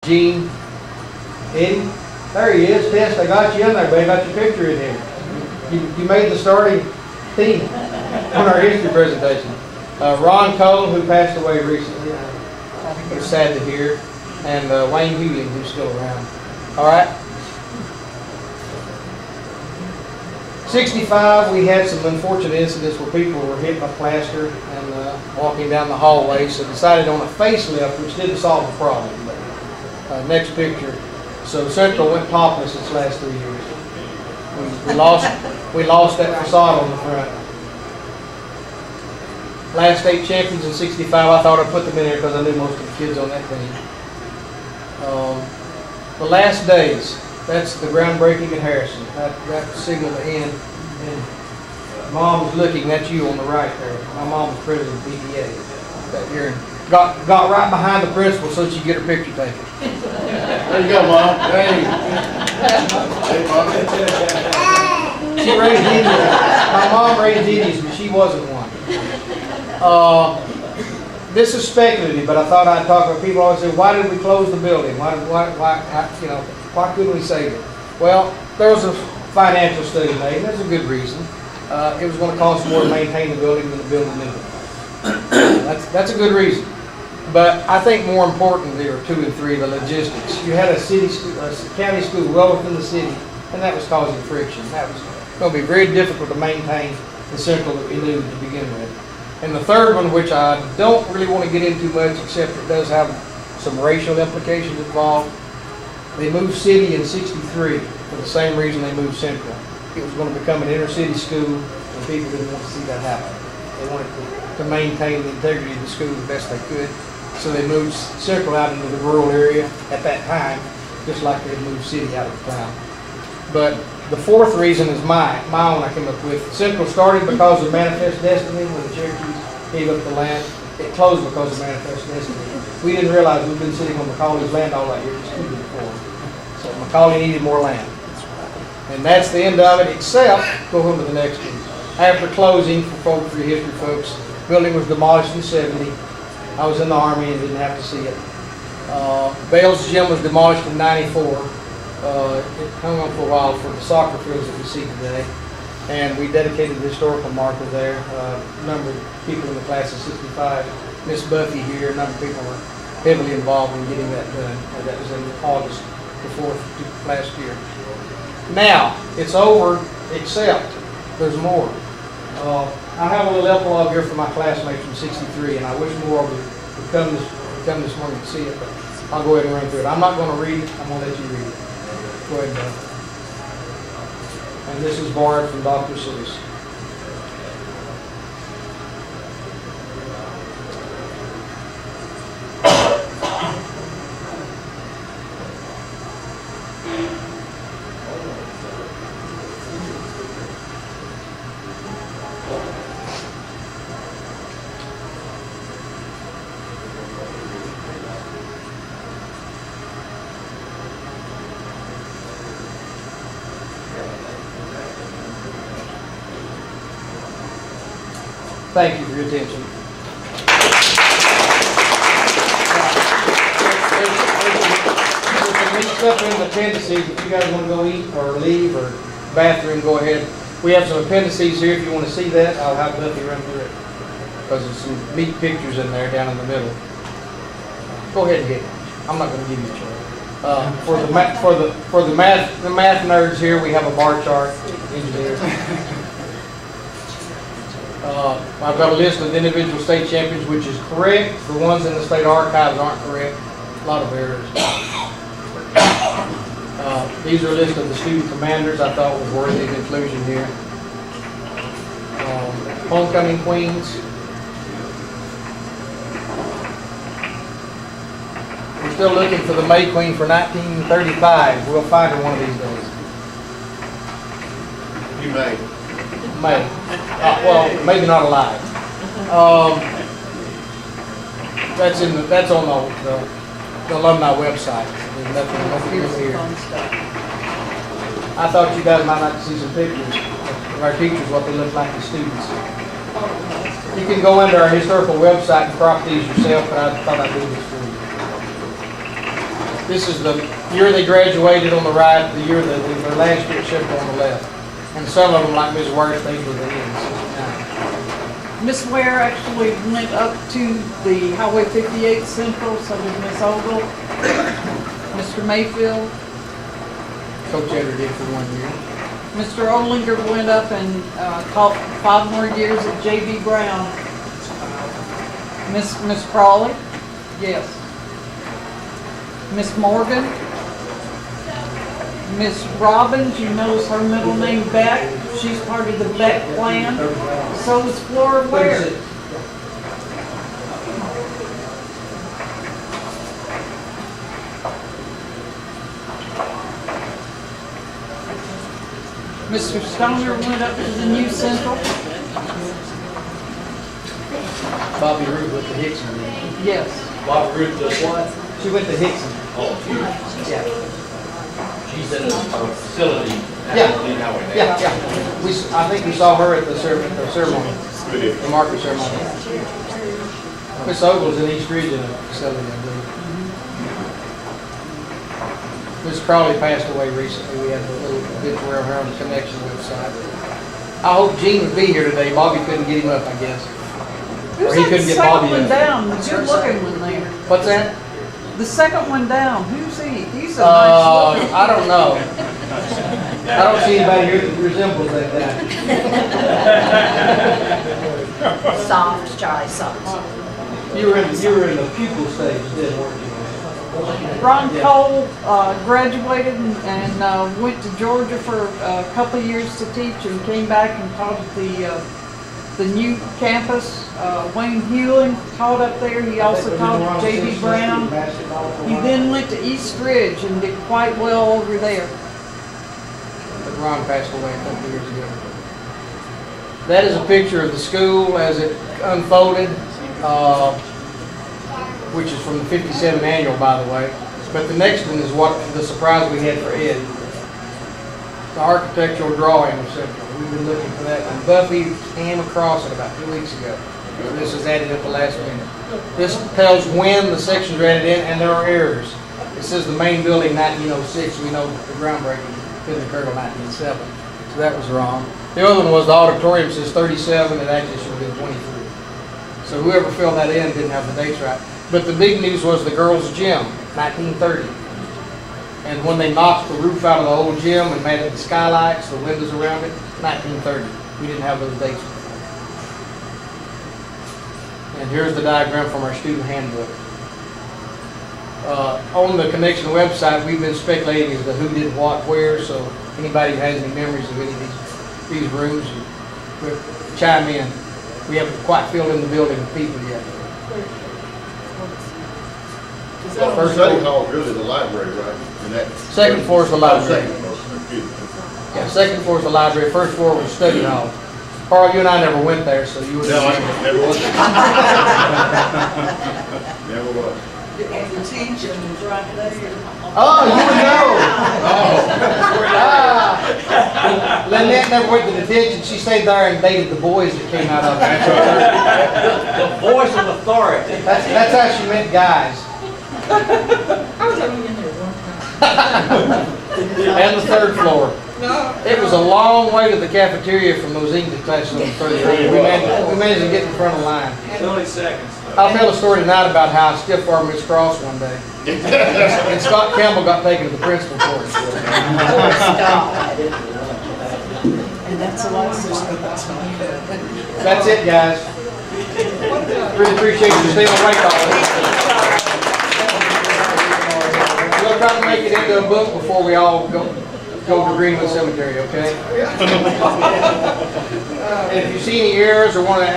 Gene, Eddie, there he is. Tess, I got you in there, buddy. Got your picture in here. You made the starting team on our history presentation. Ron Cole, who passed away recently, we're sad to hear, and Wayne Hewling, who's still around. All right. 65, we had some unfortunate incidents where people were hit by plaster and walking down the hallway, so decided on a facelift, which didn't solve the problem. Next picture. So Central went topless its last 3 years. We lost that facade on the front. Last state champions in 65. I thought I'd put them in here because I knew most of the kids on that team. The last days. That's the groundbreaking at Harrison. That signal to end. And Mom's looking. That's you on the right there. My mom was president of BDA that year. Got right behind the principal so she'd get her picture taken. There you go, Mom. Hey. Hey, Mom. She raised Indians. My mom raised Indians, but she wasn't one. This is speculative, but I thought I'd talk about people always say, why did we close the building? Why couldn't we save it? Well, there was a financial study made, and that's a good reason. It was going to cost more to maintain the building than to build a new one. That's a good reason. But I think more importantly are 2 and 3, the logistics. You had a county school well within the city, and that was causing friction. That was going to be very difficult to maintain the Central that we knew to begin with. And the third one, which I don't really want to get into much, except it does have some racial implications involved. They moved City in 63 for the same reason they moved Central. It was going to become an inner city school, and people didn't want to see that happen. They wanted to maintain the integrity of the school the best they could. So they moved Central out into the rural area at that time, just like they moved City out of the town. But the fourth reason is my one I came up with. Central started because of Manifest Destiny when the Cherokees gave up the land. It closed because of Manifest Destiny. We didn't realize we've been sitting on Macaulay's land all that year, just couldn't afford it. So Macaulay needed more land. And that's the end of it, except, go on to the next one. After closing, for history folks, the building was demolished in 70. I was in the Army and didn't have to see it. Bale's Gym was demolished in 94. It hung on for a while for the soccer fields that we see today. And we dedicated the historical marker there. A number of people in the class of 65. Miss Buffy here, a number of people were heavily involved in getting that done. That was in August the 4th last year. Now, it's over, except there's more. I have a little epilogue here for my classmates from 63, and I wish more of you would come this morning to see it, but I'll go ahead and run through it. I'm not going to read it. I'm going to let you read it. Go ahead, Doug. And this is borrowed from Dr. Seuss. Thank you for your attention. There's some neat stuff in the appendices. If you guys want to go eat or leave or bathroom, go ahead. We have some appendices here. If you want to see that, I'll have Buffy run through it because there's some neat pictures in there down in the middle. Go ahead and get it. I'm not going to give you a chart. For the math nerds here, we have a bar chart. Engineers. I've got a list of individual state champions, which is correct. The ones in the state archives aren't correct. A lot of errors. These are a list of the student commanders I thought was worthy of inclusion here. Homecoming queens. We're still looking for the May Queen for 1935. We'll find her one of these days. You may. May. Well, maybe not alive. That's on the alumni website. There's nothing here. I thought you guys might like to see some pictures of our teachers, what they look like as students. You can go into our historical website and crop these yourself, but I thought I'd do this for you. This is the year they graduated on the right, the year that their last year shipped on the left. And some of them, like Ms. Ware, stayed with the end. Miss Ware actually went up to the Highway 58 Central, so did Miss Ogle, Mr. Mayfield. Coach Eder did for 1 year. Mr. Olinger went up and taught 5 more years at J.B. Brown. Miss Crawley? Yes. Miss Morgan? Miss Robbins, you notice her middle name Beck. She's part of the Beck plan. So is Flora Ware. Mr. Stoner went up to the new Central. Bobby Root with the Hickson. Yes. Bob Root does what? She went to Hickson. Oh, Yeah. she's in a facility. Yeah. Yeah. I think we saw her at the ceremony, the marker ceremony. Miss Ogle's in East Ridge in a facility, I believe. Miss Crawley passed away recently. We had a little bit around her on the connection website. I hope Gene would be here today. Bobby couldn't get him up, I guess. Who's Or he that couldn't get second Bobby one up. down? The good looking one there. What's that? The second one down. Who's he? He's a nice looking. I don't know. I don't see anybody here that resembles that guy. Soft, Charlie, soft. You were in the pupil stage then, weren't you? Ron Cole graduated and went to Georgia for a couple of years to teach and came back and taught at the new campus. Wayne Hewlin taught up there. He also taught at J.B. Brown. He then went to East Ridge and did quite well over there. But Ron passed away a couple of years ago. That is a picture of the school as it unfolded, which is from the 57 annual, by the way. But the next one is what the surprise we had for Ed. The architectural drawing of Central. We've been looking for that. And Buffy came across it about 2 weeks ago. This was added at the last minute. This tells when the sections are added in, and there are errors. It says the main building 1906. We know the groundbreaking couldn't occur until 1907. So that was wrong. The other one was the auditorium says 37. It actually should have been 23. So whoever filled that in didn't have the dates right. But the big news was the girls' gym, 1930. And when they knocked the roof out of the old gym and made it the skylights, the windows around it, 1930. We didn't have those dates. And here's the diagram from our student handbook. On the Connection website, we've been speculating as to who did what where, so if anybody has any memories of any of these rooms, chime in. We haven't quite filled in the building with people yet. First study hall is really the library, right? And that Second floor is the library. Second floor, excuse me. Yeah, second floor is the library, first floor was study hall. Carl, you and I never went there, so you would. No, I never was. Never was. And the teacher was right there. Oh, you would know. Lynette never went to detention. She stayed there and dated the boys that came out of it. The voice of authority. That's how she met guys. I was only in there one time. And the third floor. No. It was a long way to the cafeteria from those English classes on the third floor. We managed to get in front of the line. It's only seconds. I'll tell a story tonight about how I stiff armed Miss Cross one day. And Scott Campbell got taken to the principal for it. And that's a lot of That's it, guys. Really appreciate you staying awake all day. We'll try to make it into a book before we all go to Greenwood Cemetery, okay? And if you see any errors or want to